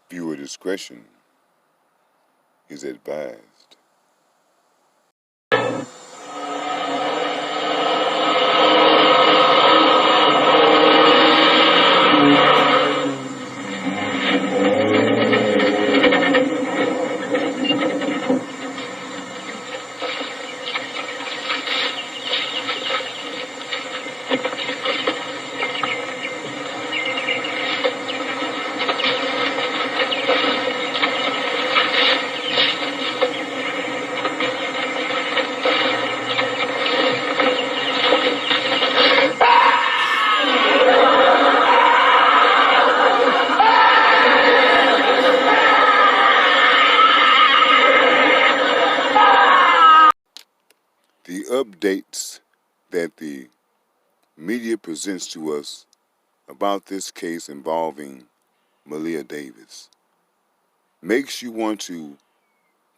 Viewer discretion is advised. The updates that the media presents to us about this case involving Malia Davis makes you want to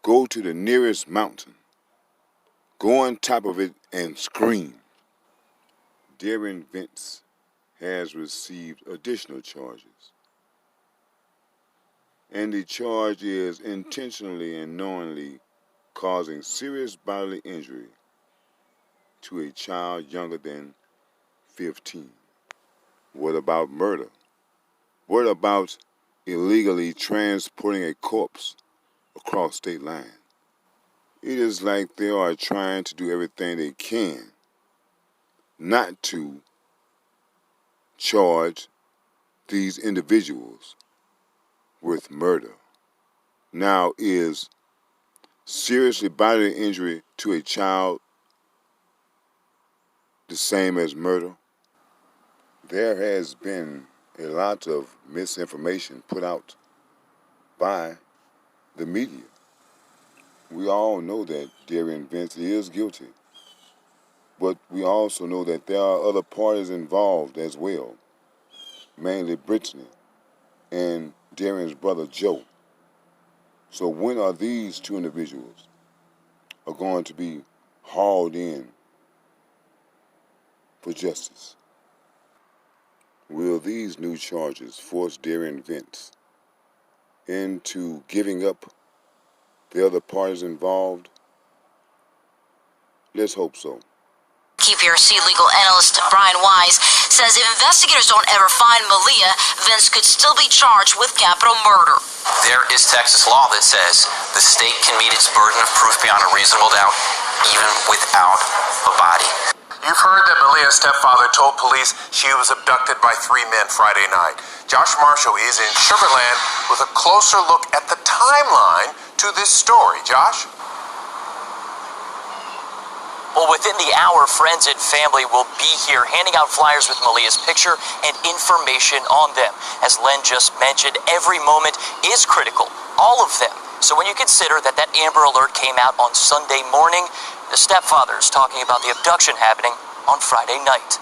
go to the nearest mountain, go on top of it and scream. Derion Vence has received additional charges, and the charge is intentionally and knowingly causing serious bodily injury to a child younger than 15. What about murder? What about illegally transporting a corpse across state lines? It is like they are trying to do everything they can not to charge these individuals with murder. Now, is seriously bodily injury to a child the same as murder? There has been a lot of misinformation put out by the media. We all know that Derion Vence is guilty, but we also know that there are other parties involved as well, mainly Brittany and Darion's brother Joe. So when are these two individuals are going to be hauled in for justice? Will these new charges force Derion Vence into giving up the other parties involved? Let's hope so. QPRC legal analyst Brian Wise says if investigators don't ever find Malia, Vence could still be charged with capital murder. There is Texas law that says the state can meet its burden of proof beyond a reasonable doubt, even without a body. You've heard that Malia's stepfather told police she was abducted by 3 men Friday night. Josh Marshall is in Sugar Land with a closer look at the timeline to this story. Josh? Well, within the hour, friends and family will be here handing out flyers with Malia's picture and information on them. As Len just mentioned, every moment is critical, all of them. So when you consider that Amber Alert came out on Sunday morning, the stepfather's talking about the abduction happening on Friday night.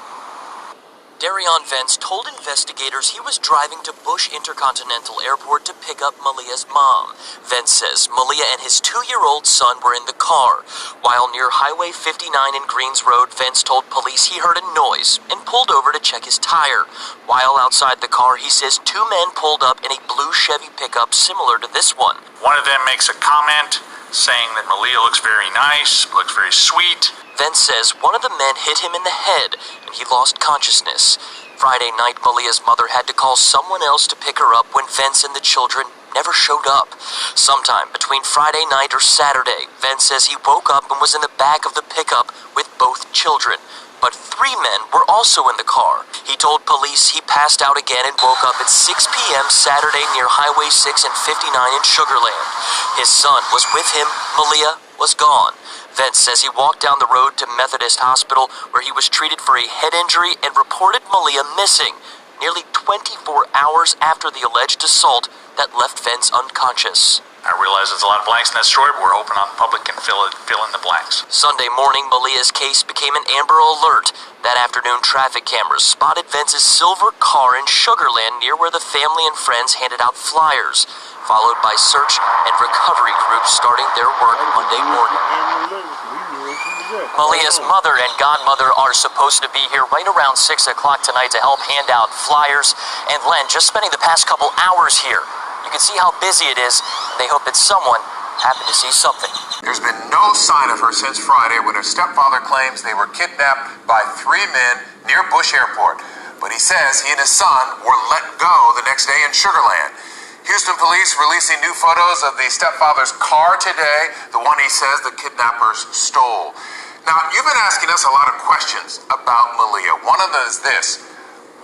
Derion Vence told investigators he was driving to Bush Intercontinental Airport to pick up Malia's mom. Vence says Malia and his 2-year-old son were in the car. While near Highway 59 in Greens Road, Vence told police he heard a noise and pulled over to check his tire. While outside the car, he says 2 men pulled up in a blue Chevy pickup similar to this one. One of them makes a comment saying that Malia looks very nice, looks very sweet. Vence says one of the men hit him in the head and he lost consciousness. Friday night, Malia's mother had to call someone else to pick her up when Vence and the children never showed up. Sometime between Friday night or Saturday, Vence says he woke up and was in the back of the pickup with both children. But 3 men were also in the car. He told police he passed out again and woke up at 6 p.m. Saturday near Highway 6 and 59 in Sugar Land. His son was with him. Malia was gone. Vence says he walked down the road to Methodist Hospital where he was treated for a head injury and reported Malia missing nearly 24 hours after the alleged assault that left Vence unconscious. I realize there's a lot of blanks in that story, but we're hoping the public can fill in the blanks. Sunday morning, Malia's case became an Amber Alert. That afternoon, traffic cameras spotted Vence's silver car in Sugar Land near where the family and friends handed out flyers, followed by search and recovery groups starting their work Monday morning. Malia's mother and godmother are supposed to be here right around 6 o'clock tonight to help hand out flyers. And Len, just spending the past couple hours here, You can see how busy it is. They hope that someone happened to see something. There's been no sign of her since Friday when her stepfather claims they were kidnapped by 3 men near Bush Airport. But he says he and his son were let go the next day in Sugar Land. Houston police releasing new photos of the stepfather's car today, the one he says the kidnappers stole. Now, you've been asking us a lot of questions about Malia. One of them is this: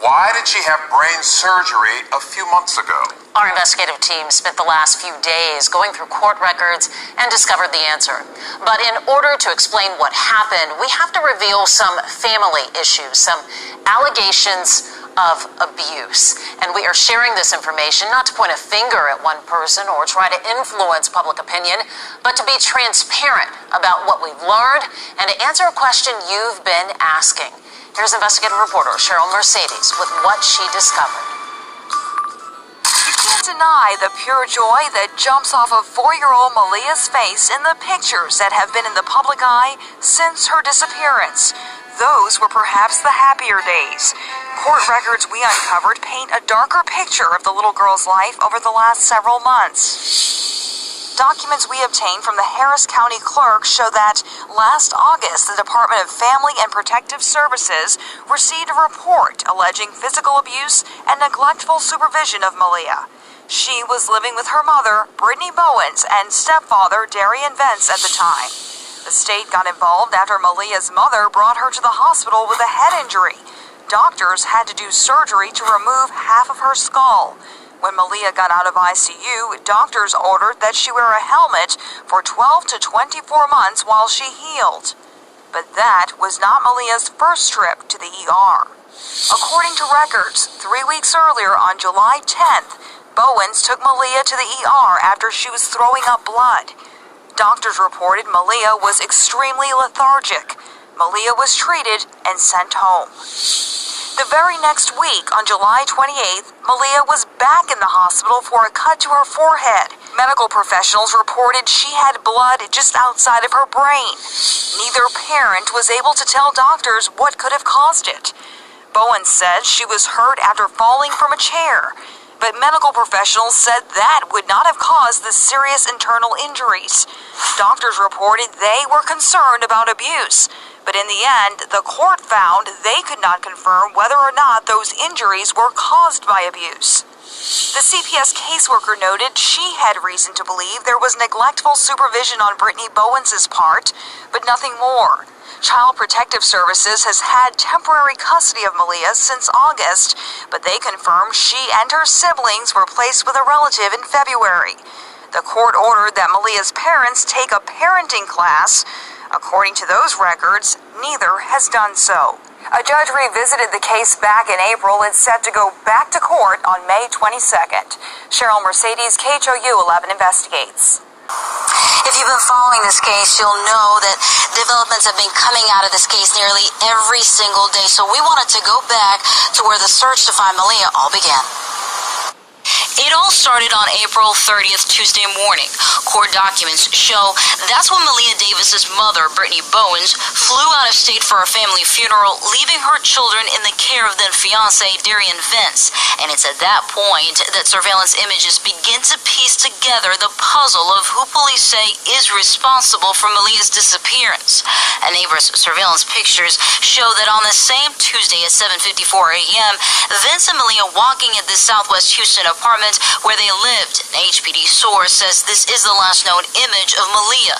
why did she have brain surgery a few months ago? Our investigative team spent the last few days going through court records and discovered the answer. But in order to explain what happened, we have to reveal some family issues, some allegations of abuse. And we are sharing this information not to point a finger at one person or try to influence public opinion, but to be transparent about what we've learned and to answer a question you've been asking. Here's investigative reporter Cheryl Mercedes with what she discovered. You can't deny the pure joy that jumps off of 4-year-old Malia's face in the pictures that have been in the public eye since her disappearance. Those were perhaps the happier days. Court records we uncovered paint a darker picture of the little girl's life over the last several months. Documents we obtained from the Harris County clerk show that last August, the Department of Family and Protective Services received a report alleging physical abuse and neglectful supervision of Malia. She was living with her mother, Brittany Bowens, and stepfather, Derion Vence, at the time. The state got involved after Malia's mother brought her to the hospital with a head injury. Doctors had to do surgery to remove half of her skull. When Malia got out of ICU, doctors ordered that she wear a helmet for 12 to 24 months while she healed. But that was not Malia's first trip to the ER. According to records, 3 weeks earlier on July 10th, Bowens took Malia to the ER after she was throwing up blood. Doctors reported Malia was extremely lethargic. Malia was treated and sent home. The very next week, on July 28th, Malia was back in the hospital for a cut to her forehead. Medical professionals reported she had blood just outside of her brain. Neither parent was able to tell doctors what could have caused it. Bowen said she was hurt after falling from a chair, but medical professionals said that would not have caused the serious internal injuries. Doctors reported they were concerned about abuse, but in the end, the court found they could not confirm whether or not those injuries were caused by abuse. The CPS caseworker noted she had reason to believe there was neglectful supervision on Brittany Bowens' part, but nothing more. Child Protective Services has had temporary custody of Malia since August, but they confirmed she and her siblings were placed with a relative in February. The court ordered that Malia's parents take a parenting class. According to those records, neither has done so. A judge revisited the case back in April. It's set to go back to court on May 22nd. Cheryl Mercedes, KHOU 11 investigates. If you've been following this case, you'll know that developments have been coming out of this case nearly every single day. So we wanted to go back to where the search to find Malia all began. It all started on April 30th, Tuesday morning. Court documents show that's when Malia Davis's mother, Brittany Bowens, flew out of state for a family funeral, leaving her children in the care of then-fiancé Derion Vence. And it's at that point that surveillance images begin to piece together the puzzle of who police say is responsible for Malia's disappearance. A neighbor's surveillance pictures show that on the same Tuesday at 7:54 a.m., Vence and Malia walking at the Southwest Houston apartment where they lived. An HPD source says this is the last known image of Malia.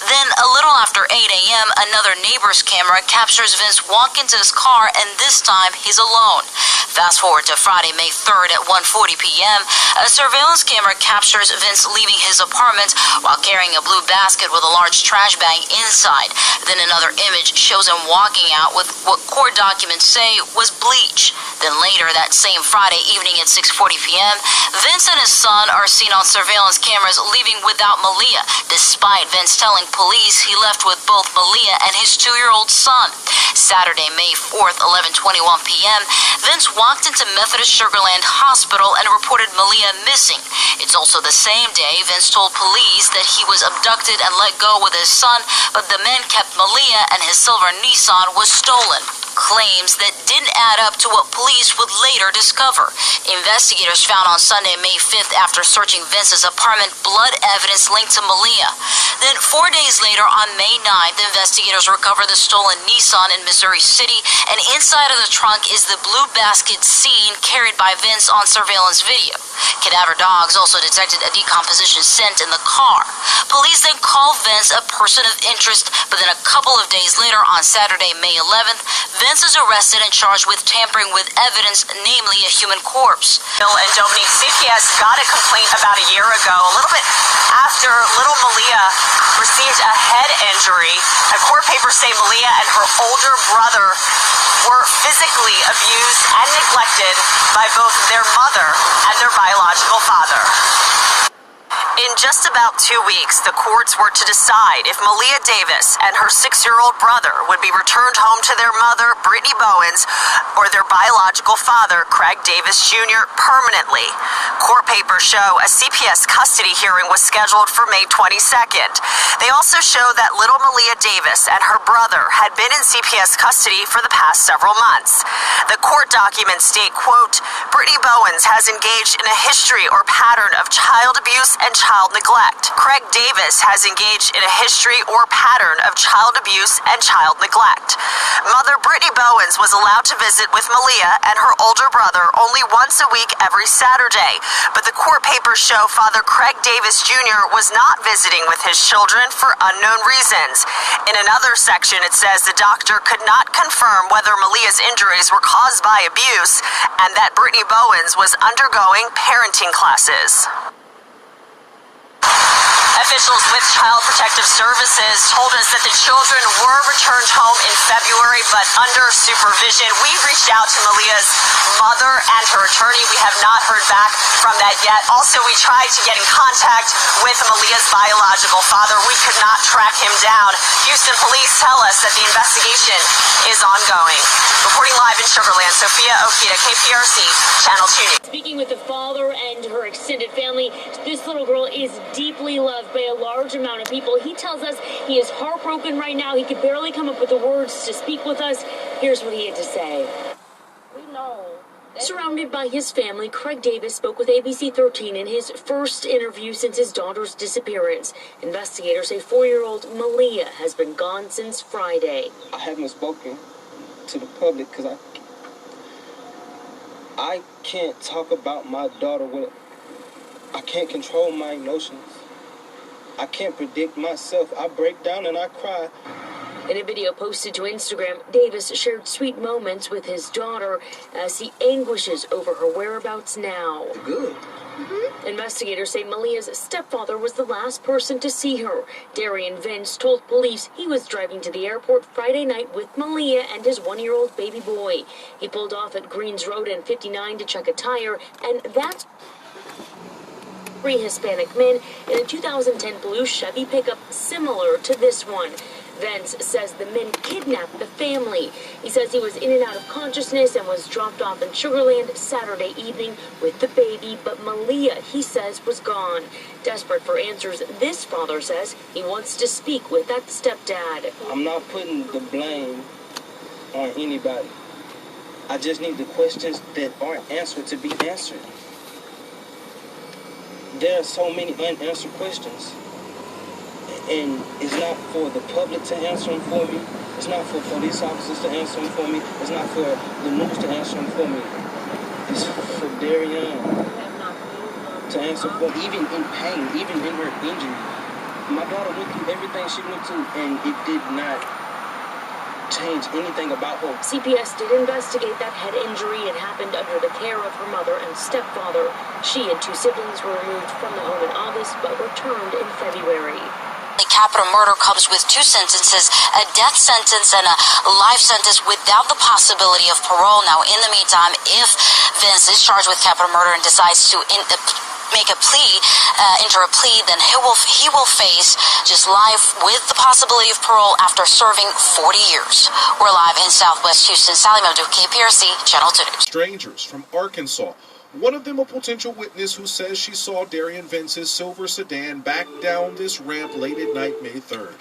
Then, a little after 8 a.m., another neighbor's camera captures Vence walk into his car, and this time he's alone. Fast forward to Friday, May 3rd at 1:40 p.m., a surveillance camera captures Vence leaving his apartment while carrying a blue basket with a large trash bag inside. Then another image shows him walking out with what court documents say was bleach. Then later that same Friday evening at 6:40 p.m., Vence and his son are seen on surveillance cameras leaving without Malia, despite Vence telling police he left with both Malia and his 2-year-old son. Saturday, May 4th, 11:21 p.m., Vence walked into Methodist Sugar Land Hospital and reported Malia missing. It's also the same day Vence told police that he was abducted and let go with his son, but the men kept Malia and his silver Nissan was stolen. claims that didn't add up to what police would later discover. Investigators found on Sunday, May 5th, after searching Vence's apartment, blood evidence linked to Malia. Then 4 days later, on May 9th, investigators recovered the stolen Nissan in Missouri City, and inside of the trunk is the blue basket seen carried by Vence on surveillance video. Cadaver dogs also detected a decomposition scent in the car. Police then called Vence a person of interest, but then a couple of days later, on Saturday, May 11th, Vence is arrested and charged with tampering with evidence, namely a human corpse. Bill and Dominique, CPS got a complaint about a year ago, a little bit after little Malia received a head injury. Court papers say Malia and her older brother were physically abused and neglected by both their mother and their biological father. In just about 2 weeks, the courts were to decide if Malia Davis and her 6-year-old brother would be returned home to their mother, Brittany Bowens, or their biological father, Craig Davis Jr., permanently. Court papers show a CPS custody hearing was scheduled for May 22nd. They also show that little Malia Davis and her brother had been in CPS custody for the past several months. The court documents state, quote, Brittany Bowens has engaged in a history or pattern of child abuse and child neglect. Craig Davis has engaged in a history or pattern of child abuse and child neglect. Mother Brittany Bowens was allowed to visit with Malia and her older brother only once a week every Saturday, but the court papers show Father Craig Davis Jr. was not visiting with his children for unknown reasons. In another section, it says the doctor could not confirm whether Malia's injuries were caused by abuse and that Brittany Bowens was undergoing parenting classes. Officials with Child Protective Services told us that the children were returned home in February, but under supervision. We reached out to Malia's mother and her attorney. We have not heard back from that yet. Also, we tried to get in contact with Malia's biological father. We could not track him down. Houston police tell us that the investigation is ongoing. Reporting live in Sugar Land, Sophia Okita, KPRC, Channel 2 News. Speaking with the father and her extended family, this little girl is deeply loved by a large amount of people. He tells us he is heartbroken right now. He could barely come up with the words to speak with us. Here's what he had to say. We know. Surrounded by his family, Craig Davis spoke with ABC 13 in his first interview since his daughter's disappearance. Investigators say 4-year-old Malia has been gone since Friday. I haven't spoken to the public because I can't talk about my daughter I can't control my emotions. I can't predict myself. I break down and I cry. In a video posted to Instagram, Davis shared sweet moments with his daughter as he anguishes over her whereabouts now. Good. Investigators say Malia's stepfather was the last person to see her. Derion Vence told police he was driving to the airport Friday night with Malia and his 1-year-old baby boy. He pulled off at Greens Road and 59 to check a tire, and that's 3 Hispanic men in a 2010 blue Chevy pickup similar to this one. Vence says the men kidnapped the family. He says he was in and out of consciousness and was dropped off in Sugar Land Saturday evening with the baby, but Malia, he says, was gone. Desperate for answers, this father says he wants to speak with that stepdad. I'm not putting the blame on anybody. I just need the questions that aren't answered to be answered. There are so many unanswered questions. And it's not for the public to answer them for me. It's not for police officers to answer them for me. It's not for the news to answer them for me. It's for Derion to answer for me. Even in pain, even in her injury. My daughter went through everything she went through, and it did not change anything about her. CPS did investigate that head injury. It happened under the care of her mother and stepfather. She and 2 siblings were removed from the home in August, but returned in February. Capital murder comes with 2 sentences, a death sentence and a life sentence without the possibility of parole. Now, in the meantime, if Vence is charged with capital murder and decides to make a plea, enter a plea, then he will face just life with the possibility of parole after serving 40 years. We're live in Southwest Houston. Sally Modu, KPRC, Channel 2 News. Strangers from Arkansas. One of them a potential witness who says she saw Derion Vence's silver sedan back down this ramp late at night, May 3rd.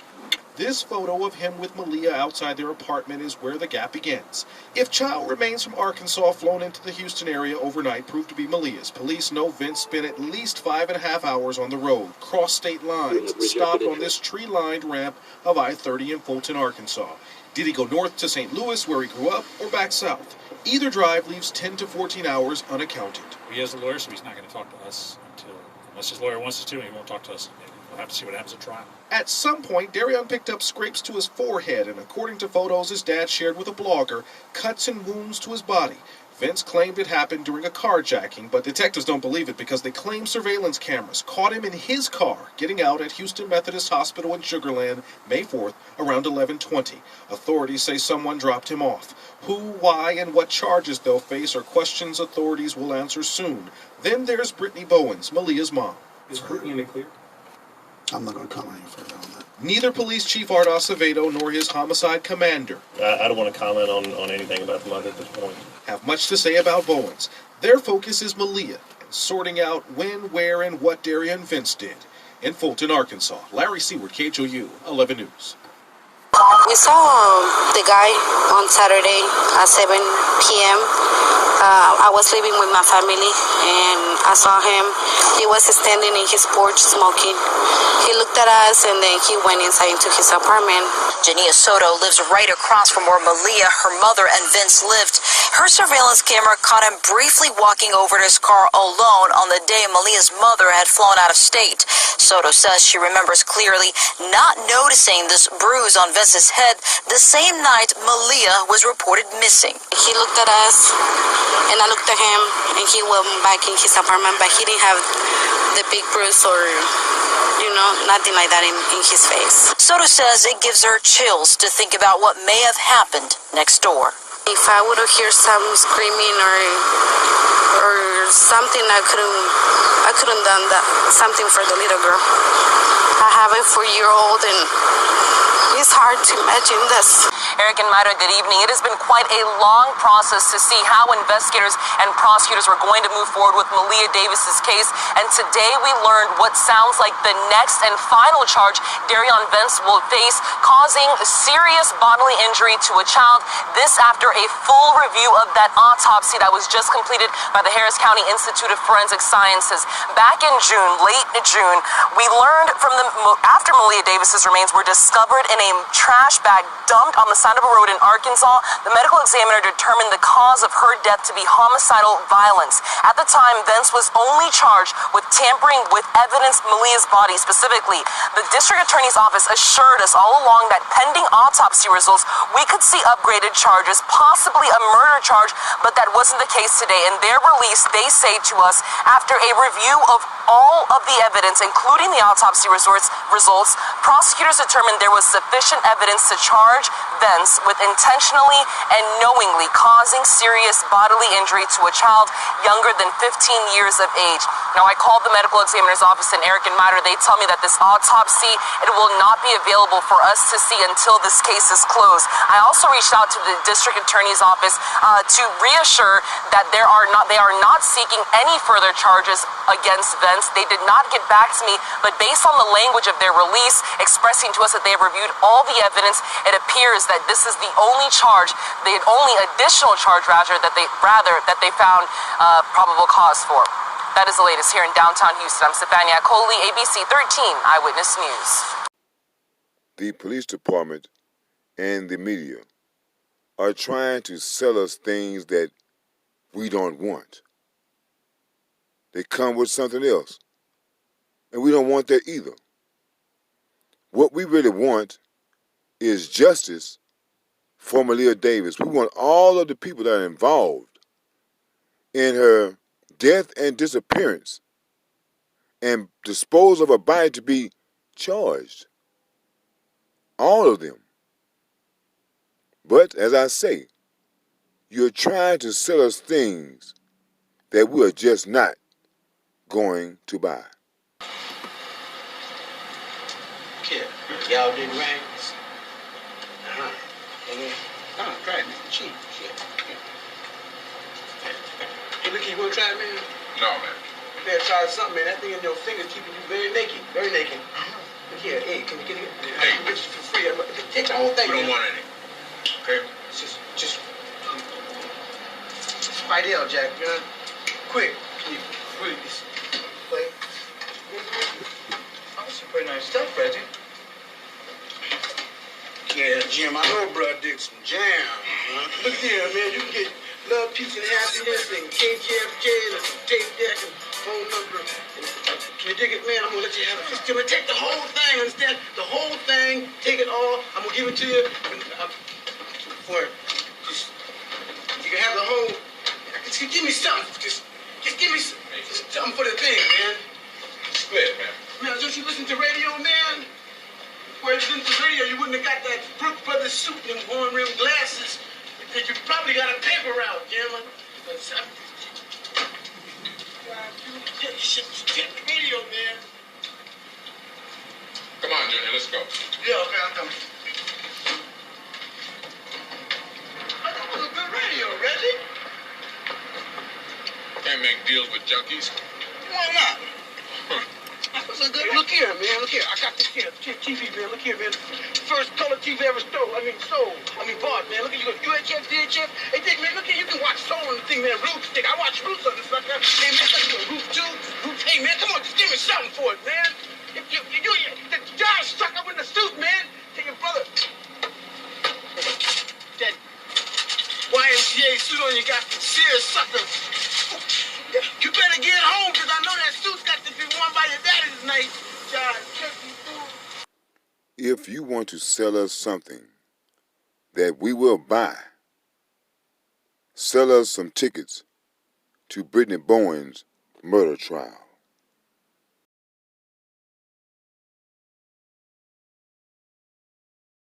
This photo of him with Malia outside their apartment is where the gap begins. If child remains from Arkansas flown into the Houston area overnight proved to be Malia's, police know Vence spent at least 5.5 hours on the road, crossed state lines, stopped on this tree-lined ramp of I-30 in Fulton, Arkansas. Did he go north to St. Louis, where he grew up, or back south? Either drive leaves 10 to 14 hours unaccounted. He is a lawyer, so he's not going to talk to us unless his lawyer wants us to, and he won't talk to us. We'll have to see what happens at trial. At some point, Derion picked up scrapes to his forehead, and according to photos his dad shared with a blogger, cuts and wounds to his body. Vence claimed it happened during a carjacking, but detectives don't believe it because they claim surveillance cameras caught him in his car getting out at Houston Methodist Hospital in Sugar Land May 4th around 11:20. Authorities say someone dropped him off. Who, why, and what charges they'll face are questions authorities will answer soon. Then there's Brittany Bowens, Malia's mom. Is Brittany in the clear? I'm not going to comment any further on that. Neither Police Chief Art Acevedo nor his homicide commander I don't want to comment on anything about the mother at this point. have much to say about Bowens. Their focus is Malia and sorting out when, where, and what Derion Vence did. In Fulton, Arkansas, Larry Seward, KHOU, 11 News. We saw the guy on Saturday at 7 p.m. I was living with my family and I saw him. He was standing in his porch smoking. He looked at us and then he went inside into his apartment. Jania Soto lives right across from where Malia, her mother, and Vence lived. Her surveillance camera caught him briefly walking over to his car alone on the day Malia's mother had flown out of state. Soto says she remembers clearly not noticing this bruise on Vence's head the same night Malia was reported missing. He looked at us and I looked at him and he went back in his apartment, but he didn't have the big bruise or, nothing like that in his face. Soto says it gives her chills to think about what may have happened next door. If I would have heard some screaming or something, I couldn't done that, something for the little girl. I have a 4-year-old and it's hard to imagine this. Eric and Maida, good evening. It has been quite a long process to see how investigators and prosecutors were going to move forward with Malia Davis's case, and today we learned what sounds like the next and final charge Derion Vence will face, causing serious bodily injury to a child. This after a full review of that autopsy that was just completed by the Harris County Institute of Forensic Sciences. Back in June, late June, we learned from after Malia Davis's remains were discovered in a trash bag dumped on the side of a road in Arkansas, the medical examiner determined the cause of her death to be homicidal violence. At the time, Vence was only charged with tampering with evidence Malia's body specifically. The district attorney's office assured us all along that pending autopsy results, we could see upgraded charges, possibly a murder charge, but that wasn't the case today. In their release, they say to us, after a review of all of the evidence, including the autopsy results, prosecutors determined there was sufficient evidence to charge Vence with intentionally and knowingly causing serious bodily injury to a child younger than 15 years of age. Now, I called the medical examiner's office in Eric and Maida. They tell me that this autopsy, it will not be available for us to see until this case is closed. I also reached out to the district attorney's office to reassure that they are not seeking any further charges against Vence. They did not get back to me, but based on the language of their release expressing to us that they have reviewed all the evidence, it appears that this is the only charge, the only additional charge that they found probable cause for. That is the latest here in downtown Houston. I'm Stefania Coley, ABC 13 Eyewitness News. The police department and the media are trying to sell us things that we don't want. They come with something else, and we don't want that either. What we really want is justice for Malia Davis. We want all of the people that are involved in her death and disappearance and disposal of her body to be charged. All of them. But, as I say, you're trying to sell us things that we are just not going to buy. Kid, y'all did rings? Try it, Mr. Cheap. Shit. Hey, look, you want to try it, man? No, man. You better try something, man. That thing in your finger keeping you very naked. Very naked. Here, hey, can you get it? Hey, it's for free. Take the whole thing. We don't want any. Okay? Just Fidel, Jack, you know? Quick, can you please play? Oh, that's some pretty nice stuff, Reggie. Yeah, Jim, I know bro did some jam. Look here, man, you can get Love, Peace, and Happiness and KGFJ and a tape deck and phone number. Can you dig it, man? I'm gonna let you have it. Just give me, take the whole thing, understand? The whole thing, take it all. I'm gonna give it to you. Just, you can have the whole. Just give me something. Just give me something for the thing, man. Split, man. Man, don't you listen to radio, man? Where you listen to radio, you wouldn't have got that Brooks Brothers suit and them horn rimmed glasses. You probably got a paper route, Jim. Check the radio, man. Come on, Junior, let's go. Yeah, okay, I'm coming. Oh, that was a good radio, Reggie. Can't make deals with junkies. Why not? That was a good. Look here, man. Look here. I got this here. TV, man. Look here, man. First color TV ever sold. Bought, man. Look at you. UHF, DHF. Hey, Dick, man. Look here. You can watch Soul on the thing, man. Roots, Dick. I watch Roots on this sucker. Hey, man. Look at Roots 2. Roots. Hey, man. Come on. Just give me something for it, man. The Josh stuck up in the suit, man. Take your brother. That YMCA suit on you got serious sucker. You better get home, because I know that suit's got to be worn by your daddy tonight, Josh. If you want to sell us something that we will buy, sell us some tickets to Brittany Bowen's murder trial.